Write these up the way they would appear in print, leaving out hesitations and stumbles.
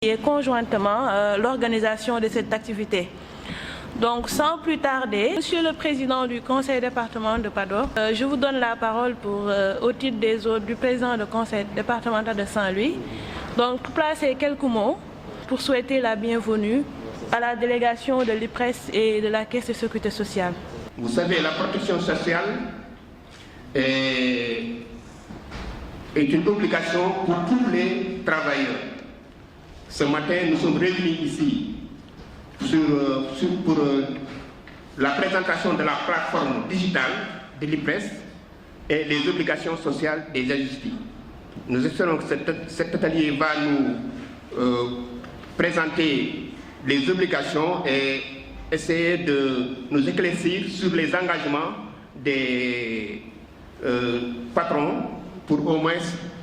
et conjointement l'organisation de cette activité. Donc sans plus tarder, Monsieur le Président du Conseil départemental de Podor, je vous donne la parole au titre des autres du Président du Conseil départemental de Saint-Louis. Donc pour placer quelques mots pour souhaiter la bienvenue à la délégation de l'IPRES et de la Caisse de sécurité sociale. Vous savez, la protection sociale est une obligation pour tous les travailleurs. Ce matin, nous sommes réunis ici pour la présentation de la plateforme digitale de l'IPRES et les obligations sociales des ajustés. Nous espérons que cet atelier va nous présenter les obligations et essayer de nous éclaircir sur les engagements des patrons pour au moins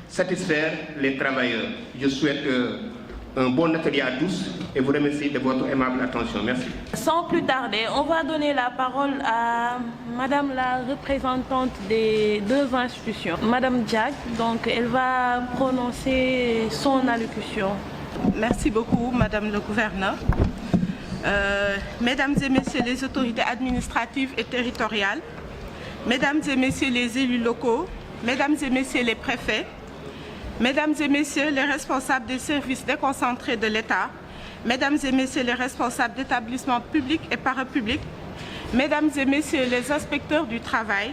satisfaire les travailleurs. Je souhaite un bon atelier à tous et vous remercie de votre aimable attention. Merci. Sans plus tarder, on va donner la parole à Madame la représentante des deux institutions, Madame Diack. Donc elle va prononcer son allocution. Merci beaucoup, Madame le Gouverneur. Mesdames et Messieurs les autorités administratives et territoriales, Mesdames et Messieurs les élus locaux, Mesdames et Messieurs les préfets, Mesdames et Messieurs les responsables des services déconcentrés de l'État, Mesdames et Messieurs les responsables d'établissements publics et parapublics, Mesdames et Messieurs les inspecteurs du travail,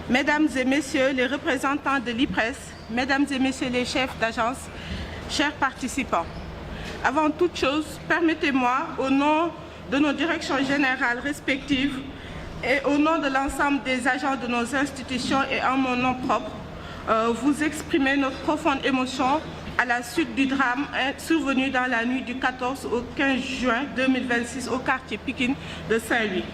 Mesdames et Messieurs les représentants de l'IPRES, Mesdames et Messieurs les chefs d'agence, chers participants. Avant toute chose, permettez-moi, au nom de nos directions générales respectives et au nom de l'ensemble des agents de nos institutions et en mon nom propre, vous exprimer notre profonde émotion à la suite du drame survenu dans la nuit du 14 au 15 juin 2026 au quartier Pikine de Saint-Louis.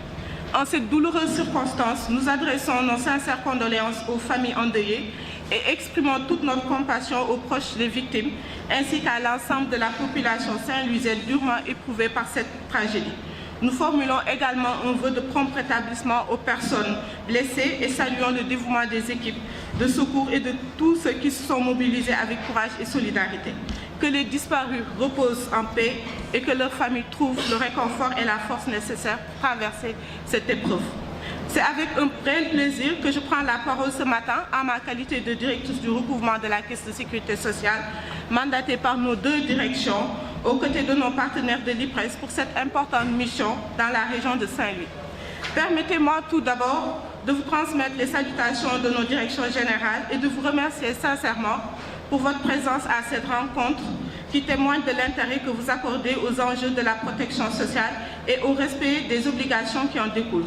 En cette douloureuse circonstance, nous adressons nos sincères condoléances aux familles endeuillées et exprimons toute notre compassion aux proches des victimes ainsi qu'à l'ensemble de la population saint-louisienne durement éprouvée par cette tragédie. Nous formulons également un vœu de prompt rétablissement aux personnes blessées et saluons le dévouement des équipes de secours et de tous ceux qui se sont mobilisés avec courage et solidarité. Que les disparus reposent en paix et que leurs familles trouvent le réconfort et la force nécessaires pour traverser cette épreuve. C'est avec un réel plaisir que je prends la parole ce matin en ma qualité de directrice du recouvrement de la Caisse de sécurité sociale, mandatée par nos deux directions, aux côtés de nos partenaires de l'IPRES pour cette importante mission dans la région de Saint-Louis. Permettez-moi tout d'abord de vous transmettre les salutations de nos directions générales et de vous remercier sincèrement pour votre présence à cette rencontre qui témoigne de l'intérêt que vous accordez aux enjeux de la protection sociale et au respect des obligations qui en découlent.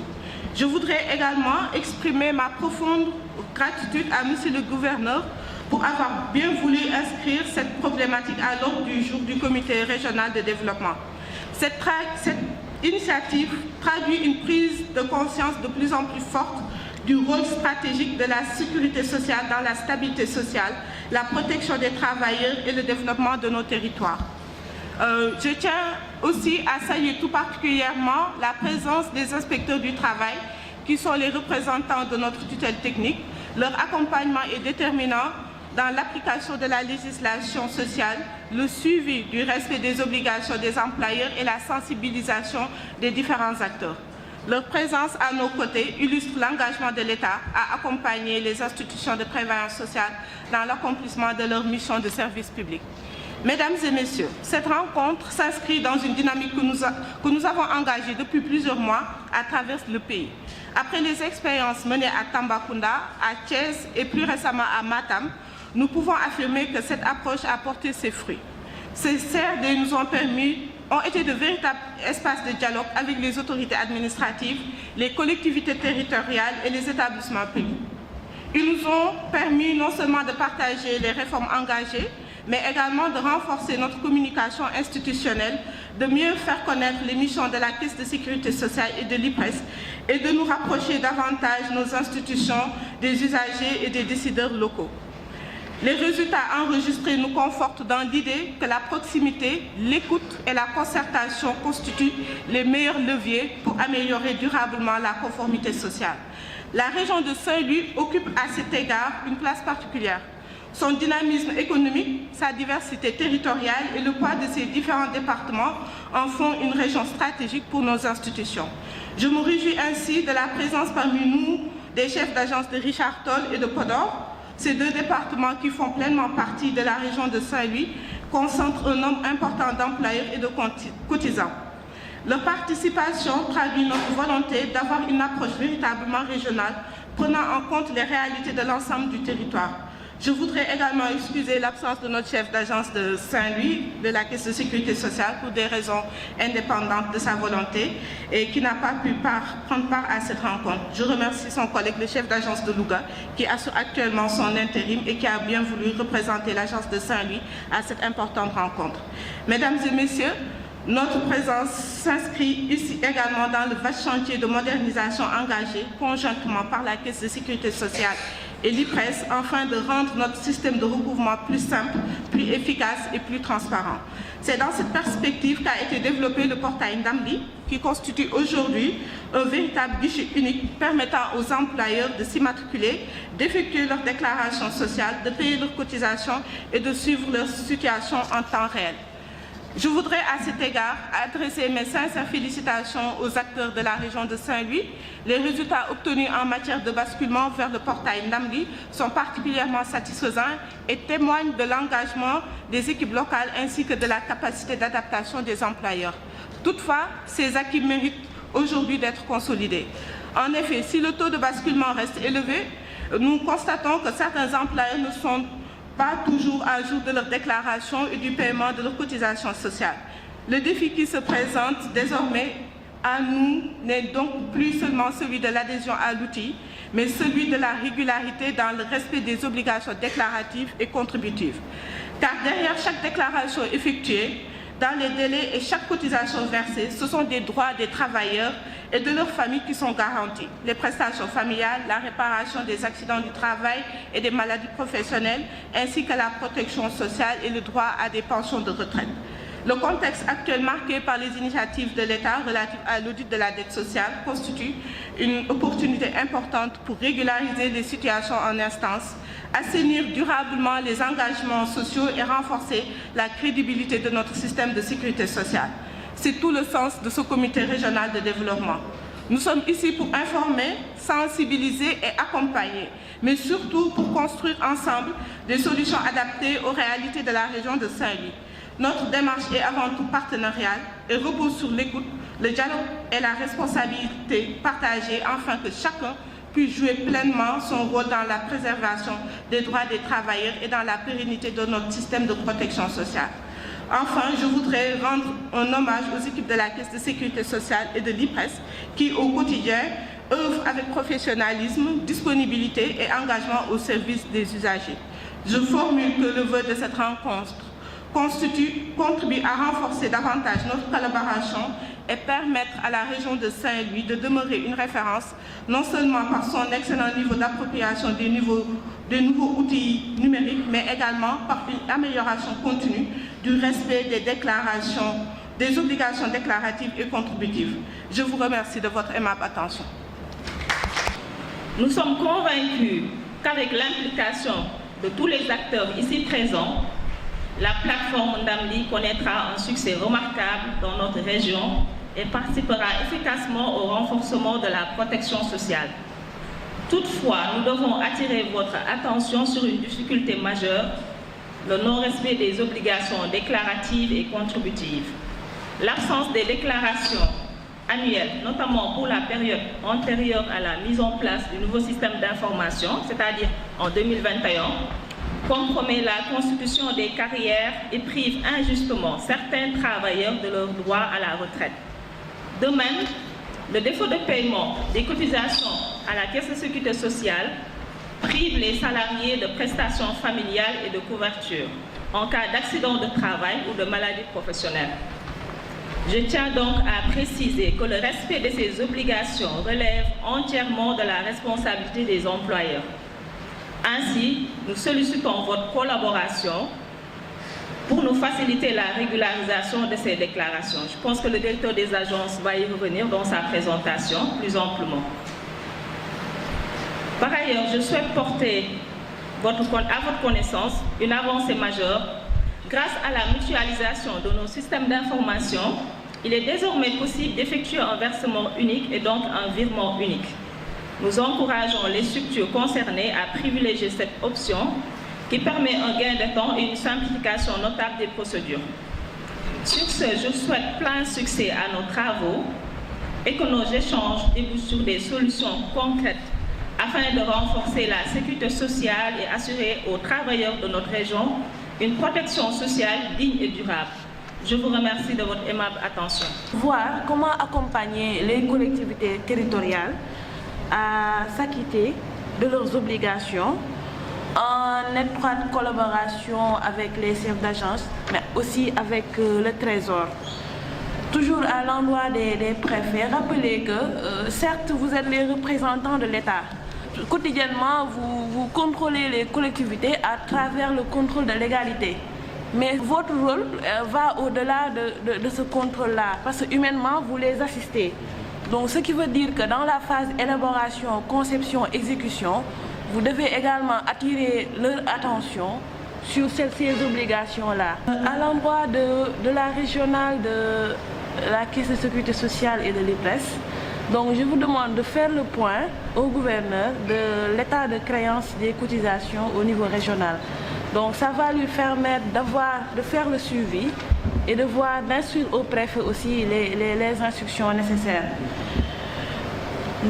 Je voudrais également exprimer ma profonde gratitude à Monsieur le Gouverneur pour avoir bien voulu inscrire cette problématique à l'ordre du jour du Comité régional de développement. Cette initiative traduit une prise de conscience de plus en plus forte du rôle stratégique de la sécurité sociale dans la stabilité sociale, la protection des travailleurs et le développement de nos territoires. Je tiens aussi à saluer tout particulièrement la présence des inspecteurs du travail qui sont les représentants de notre tutelle technique. Leur accompagnement est déterminant dans l'application de la législation sociale, le suivi du respect des obligations des employeurs et la sensibilisation des différents acteurs. Leur présence à nos côtés illustre l'engagement de l'État à accompagner les institutions de prévoyance sociale dans l'accomplissement de leur mission de service public. Mesdames et Messieurs, cette rencontre s'inscrit dans une dynamique que nous avons engagée depuis plusieurs mois à travers le pays. Après les expériences menées à Tambacounda, à Thiès et plus récemment à Matam, nous pouvons affirmer que cette approche a porté ses fruits. Ces CRD nous ont été de véritables espaces de dialogue avec les autorités administratives, les collectivités territoriales et les établissements publics. Ils nous ont permis non seulement de partager les réformes engagées, mais également de renforcer notre communication institutionnelle, de mieux faire connaître les missions de la Caisse de sécurité sociale et de l'IPRES et de nous rapprocher davantage nos institutions des usagers et des décideurs locaux. Les résultats enregistrés nous confortent dans l'idée que la proximité, l'écoute et la concertation constituent les meilleurs leviers pour améliorer durablement la conformité sociale. La région de Saint-Louis occupe à cet égard une place particulière. Son dynamisme économique, sa diversité territoriale et le poids de ses différents départements en font une région stratégique pour nos institutions. Je me réjouis ainsi de la présence parmi nous des chefs d'agence de Richard Toll et de Podor. Ces deux départements qui font pleinement partie de la région de Saint-Louis concentrent un nombre important d'employeurs et de cotisants. Leur participation traduit notre volonté d'avoir une approche véritablement régionale, prenant en compte les réalités de l'ensemble du territoire. Je voudrais également excuser l'absence de notre chef d'agence de Saint-Louis, de la Caisse de sécurité sociale, pour des raisons indépendantes de sa volonté et qui n'a pas pu prendre part à cette rencontre. Je remercie son collègue, le chef d'agence de Louga, qui assure actuellement son intérim et qui a bien voulu représenter l'agence de Saint-Louis à cette importante rencontre. Mesdames et messieurs, notre présence s'inscrit ici également dans le vaste chantier de modernisation engagé conjointement par la Caisse de sécurité sociale et l'IPRES, afin de rendre notre système de recouvrement plus simple, plus efficace et plus transparent. C'est dans cette perspective qu'a été développé le portail Ndamli, qui constitue aujourd'hui un véritable guichet unique permettant aux employeurs de s'immatriculer, d'effectuer leur déclaration sociale, de payer leurs cotisations et de suivre leur situation en temps réel. Je voudrais à cet égard adresser mes sincères félicitations aux acteurs de la région de Saint-Louis. Les résultats obtenus en matière de basculement vers le portail Ndamli sont particulièrement satisfaisants et témoignent de l'engagement des équipes locales ainsi que de la capacité d'adaptation des employeurs. Toutefois, ces acquis méritent aujourd'hui d'être consolidés. En effet, si le taux de basculement reste élevé, nous constatons que certains employeurs ne sont pas toujours à jour de leur déclaration et du paiement de leurs cotisations sociales. Le défi qui se présente désormais à nous n'est donc plus seulement celui de l'adhésion à l'outil, mais celui de la régularité dans le respect des obligations déclaratives et contributives. Car derrière chaque déclaration effectuée, dans les délais et chaque cotisation versée, ce sont des droits des travailleurs et de leurs familles qui sont garantis. Les prestations familiales, la réparation des accidents du travail et des maladies professionnelles, ainsi que la protection sociale et le droit à des pensions de retraite. Le contexte actuel marqué par les initiatives de l'État relatives à l'audit de la dette sociale constitue une opportunité importante pour régulariser les situations en instance, assainir durablement les engagements sociaux et renforcer la crédibilité de notre système de sécurité sociale. C'est tout le sens de ce comité régional de développement. Nous sommes ici pour informer, sensibiliser et accompagner, mais surtout pour construire ensemble des solutions adaptées aux réalités de la région de Saint-Louis. Notre démarche est avant tout partenariale et repose sur l'écoute, le dialogue et la responsabilité partagée afin que chacun puisse jouer pleinement son rôle dans la préservation des droits des travailleurs et dans la pérennité de notre système de protection sociale. Enfin, je voudrais rendre un hommage aux équipes de la Caisse de sécurité sociale et de l'IPRES qui, au quotidien, œuvrent avec professionnalisme, disponibilité et engagement au service des usagers. Je formule que le vœu de cette rencontre contribue à renforcer davantage notre collaboration et permettre à la région de Saint-Louis de demeurer une référence, non seulement par son excellent niveau d'appropriation des nouveaux outils numériques, mais également par une amélioration continue du respect des obligations déclaratives et contributives. Je vous remercie de votre aimable attention. Nous sommes convaincus qu'avec l'implication de tous les acteurs ici présents, la plateforme Ndamli connaîtra un succès remarquable dans notre région et participera efficacement au renforcement de la protection sociale. Toutefois, nous devons attirer votre attention sur une difficulté majeure, le non-respect des obligations déclaratives et contributives. L'absence des déclarations annuelles, notamment pour la période antérieure à la mise en place du nouveau système d'information, c'est-à-dire en 2021, compromet la constitution des carrières et prive injustement certains travailleurs de leur droit à la retraite. De même, le défaut de paiement des cotisations à la Caisse de sécurité sociale prive les salariés de prestations familiales et de couverture en cas d'accident de travail ou de maladie professionnelle. Je tiens donc à préciser que le respect de ces obligations relève entièrement de la responsabilité des employeurs. Ainsi, nous sollicitons votre collaboration pour nous faciliter la régularisation de ces déclarations. Je pense que le directeur des agences va y revenir dans sa présentation plus amplement. Par ailleurs, je souhaite porter à votre connaissance une avancée majeure. Grâce à la mutualisation de nos systèmes d'information, il est désormais possible d'effectuer un versement unique et donc un virement unique. Nous encourageons les structures concernées à privilégier cette option qui permet un gain de temps et une simplification notable des procédures. Sur ce, je souhaite plein succès à nos travaux et que nos échanges débouchent sur des solutions concrètes afin de renforcer la sécurité sociale et assurer aux travailleurs de notre région une protection sociale digne et durable. Je vous remercie de votre aimable attention. Voir comment accompagner les collectivités territoriales à s'acquitter de leurs obligations en étroite collaboration avec les chefs d'agence, mais aussi avec le Trésor. Toujours à l'endroit des préfets, rappelez que certes vous êtes les représentants de l'État. Quotidiennement, vous contrôlez les collectivités à travers le contrôle de légalité. Mais votre rôle va au-delà de ce contrôle-là, parce que humainement, vous les assistez. Donc, ce qui veut dire que dans la phase élaboration, conception, exécution, vous devez également attirer leur attention sur ces obligations-là. À l'endroit de la régionale de la Caisse de sécurité sociale et de l'IPRES, donc je vous demande de faire le point au gouverneur de l'état de créance des cotisations au niveau régional. Donc ça va lui permettre de faire le suivi et d'instruire au préfet aussi les instructions nécessaires.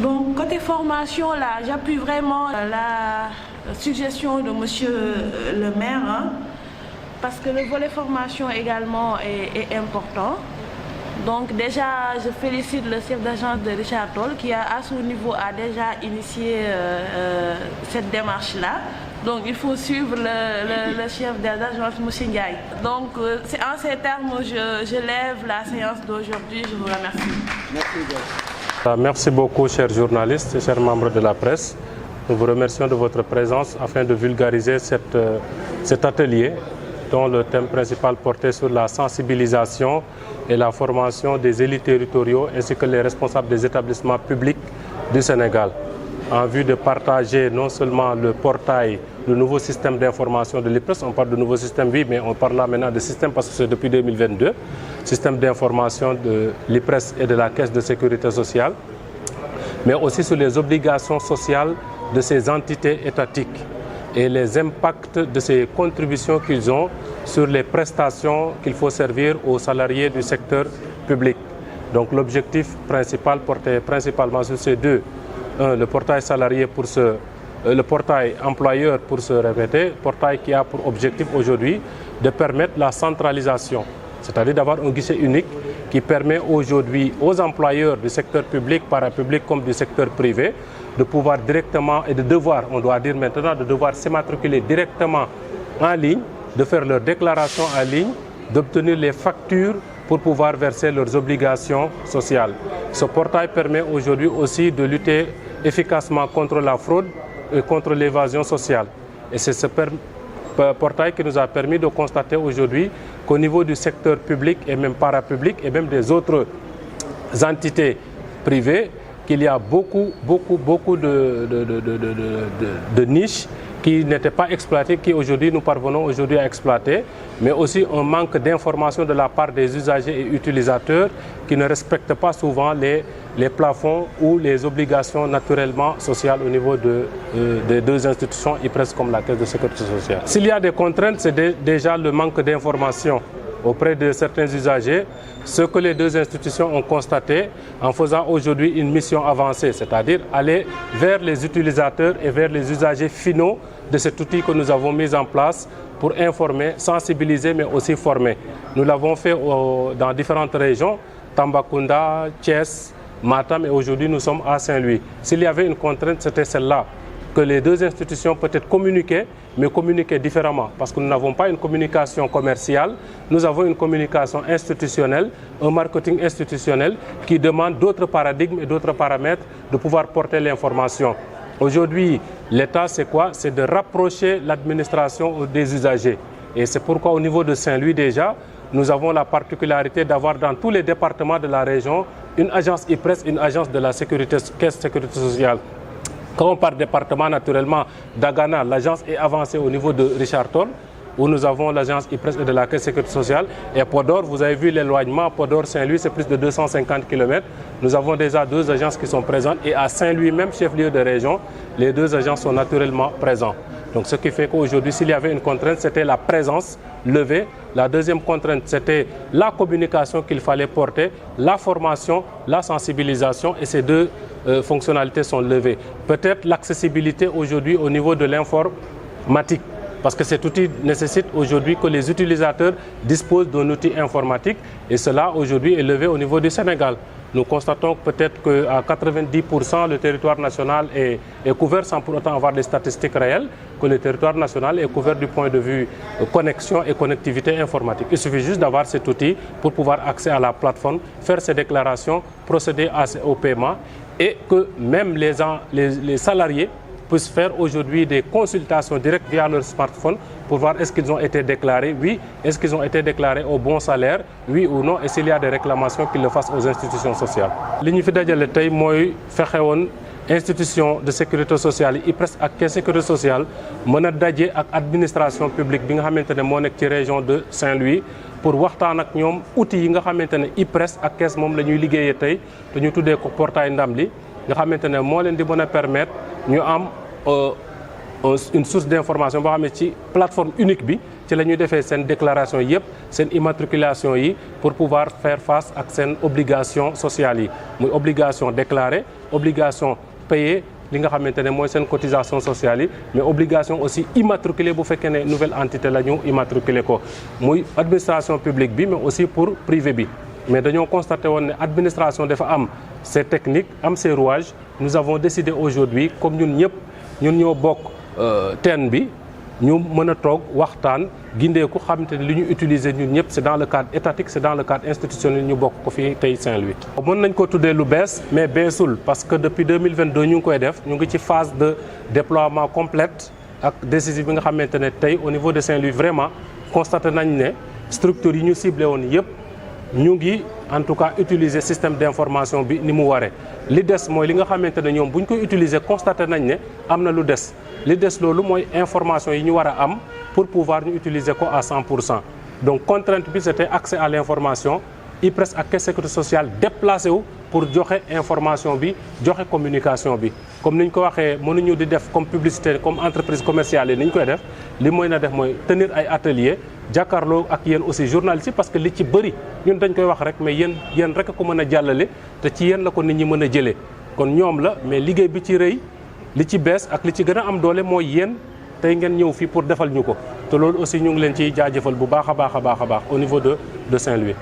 Donc côté formation, là, j'appuie vraiment la suggestion de monsieur le maire, parce que le volet formation également est important. Donc déjà, je félicite le chef d'agence de Richard Toll qui à son niveau a déjà initié cette démarche-là. Donc il faut suivre le chef d'agence, M. Ndiaye. Donc en ces termes, je lève la séance d'aujourd'hui. Je vous remercie. Merci beaucoup, chers journalistes et chers membres de la presse. Nous vous remercions de votre présence afin de vulgariser cet atelier dont le thème principal portait sur la sensibilisation et la formation des élus territoriaux ainsi que les responsables des établissements publics du Sénégal, en vue de partager non seulement le portail, le nouveau système d'information de l'IPRES, on parle de nouveau système, oui, mais on parle là maintenant de système parce que c'est depuis 2022, système d'information de l'IPRES et de la Caisse de sécurité sociale, mais aussi sur les obligations sociales de ces entités étatiques et les impacts de ces contributions qu'ils ont sur les prestations qu'il faut servir aux salariés du secteur public. Donc l'objectif principal portait principalement sur ces deux. Un, le portail salarié le portail employeur pour se répéter, portail qui a pour objectif aujourd'hui de permettre la centralisation, c'est-à-dire d'avoir un guichet unique qui permet aujourd'hui aux employeurs du secteur public, parapublic comme du secteur privé de pouvoir directement et de devoir, on doit dire maintenant, de devoir s'immatriculer directement en ligne, de faire leur déclaration en ligne, d'obtenir les factures pour pouvoir verser leurs obligations sociales. Ce portail permet aujourd'hui aussi de lutter efficacement contre la fraude et contre l'évasion sociale. Et c'est ce portail qui nous a permis de constater aujourd'hui qu'au niveau du secteur public et même parapublic et même des autres entités privées, qu'il y a beaucoup de niches qui n'étaient pas exploitées, qui aujourd'hui nous parvenons aujourd'hui à exploiter, mais aussi un manque d'information de la part des usagers et utilisateurs qui ne respectent pas souvent les plafonds ou les obligations naturellement sociales au niveau des deux institutions IPRES comme la Caisse de sécurité sociale. S'il y a des contraintes, c'est déjà le manque d'information auprès de certains usagers, ce que les deux institutions ont constaté en faisant aujourd'hui une mission avancée, c'est-à-dire aller vers les utilisateurs et vers les usagers finaux de cet outil que nous avons mis en place pour informer, sensibiliser, mais aussi former. Nous l'avons fait dans différentes régions, Tambacounda, Thiès, Matam, et aujourd'hui nous sommes à Saint-Louis. S'il y avait une contrainte, c'était celle-là, que les deux institutions peut-être communiquaient, mais communiquer différemment, parce que nous n'avons pas une communication commerciale, nous avons une communication institutionnelle, un marketing institutionnel qui demande d'autres paradigmes et d'autres paramètres de pouvoir porter l'information. Aujourd'hui, l'État, c'est quoi? C'est de rapprocher l'administration des usagers. Et c'est pourquoi au niveau de Saint-Louis déjà, nous avons la particularité d'avoir dans tous les départements de la région une agence IPRES, une agence de la Caisse de sécurité sociale Quand on parle département, naturellement, Dagana, l'agence est avancée au niveau de Richard Toll, où nous avons l'agence IPRES et de la Caisse de sécurité sociale. Et Podor, vous avez vu l'éloignement, Podor-Saint-Louis, c'est plus de 250 km. Nous avons déjà 2 agences qui sont présentes. Et à Saint-Louis, même chef-lieu de région, les 2 agences sont naturellement présents. Donc ce qui fait qu'aujourd'hui, s'il y avait une contrainte, c'était la présence levée. La deuxième contrainte, c'était la communication qu'il fallait porter, la formation, la sensibilisation. Et ces 2 fonctionnalités sont levées. Peut-être l'accessibilité aujourd'hui au niveau de l'informatique. Parce que cet outil nécessite aujourd'hui que les utilisateurs disposent d'un outil informatique et cela aujourd'hui est levé au niveau du Sénégal. Nous constatons peut-être qu'à 90% le territoire national est couvert sans pour autant avoir des statistiques réelles, que le territoire national est couvert du point de vue connexion et connectivité informatique. Il suffit juste d'avoir cet outil pour pouvoir accéder à la plateforme, faire ses déclarations, procéder au paiement et que même les salariés puissent faire aujourd'hui des consultations directes via leur smartphone pour voir est-ce qu'ils ont été déclarés, oui, est-ce qu'ils ont été déclarés au bon salaire, oui ou non, et s'il y a des réclamations, qu'ils le fassent aux institutions sociales. Li ñu fi dajale tey mooy fexe woon institution de sécurité sociale yi IPRES ak Caisse sécurité sociale mën a daje ak administration publique bi nga xamante ne moo nekk ci région de Saint-Louis pour waxtaan ak ñoom outils yi nga xamante ne IPRES ak Caisse moom la ñuy liggéeyee tey te ñu tuddee ko portail Ndamli nga xamante ne moo leen di mën a permettre ñu am une source d'information boo xam ne ci plateforme unique bi ci la ñuy defee seen déclaration yëpp seen immatriculation yi pour pouvoir faire face ak seen obligation sociale yi muy obligation déclarée obligation payée li nga xamante ne mooy seen cotisation sociale yi mais obligation aussi immatriculée bu fekkee ne nouvelle entité la ñu immatriculé ko muy administration publique bi mais aussi pour privé bi mais dañoo constaté woon ne administration dafa am ses techniques am ses rouages nous avons décidé aujourd'hui comme ñun ñoo bokk teen bi ñu mën a toog waxtaan gindeeku xamante ne li ñu utiliser ñun ñëpp c'est dans le cadre étatique c'est dans le cadre institutionnel ñu bokk ko fii tey Saint-Louis. mën nañ ko tuddee lu bees mais beesul parce que depuis 2022 ñu ngi koy def ñu ngi ci phase de déploiement complète ak décisif bi nga xamante ne tey au niveau de Saint-Louis vraiment constaté nañ ne structures yi ñu ciblé woon yëpp ñu ngi en tout cas utiliser système d'information bi ni mu waree li des mooy li nga xamante ne ñoom bu ñu koy utiliser constaté nañ ne am na lu des li des loolu mooy information yi ñu war a am pour pouvoir ñu utiliser ko à 100%. donc contrainte bi c'était accès à l'information IPRES ak Caisse sécurité sociale déplacé wu pour joxe information bi joxe communication bi comme ni ñu ko waxee mënuñu di def comme publicité comme entreprise commerciale yi ni ñu koy def li mooy na def mooy tenir ay ateliers jàkkaarloo ak yéen aussi journalistes yi parce que li ci bëri ñun dañ koy wax rek mais yéen rek a ko mën a jàllale te ci yéen la ko nit ñi mën a jëlee kon ñoom la mais liggéey bi ci rëy li ci bees ak li ci gën a am doole mooy yéen tey ngeen ñëw fii pour defal ñu ko te loolu aussi ñu ngi leen ciy jaajëfal bu baax a baax au niveau de Saint-Louis.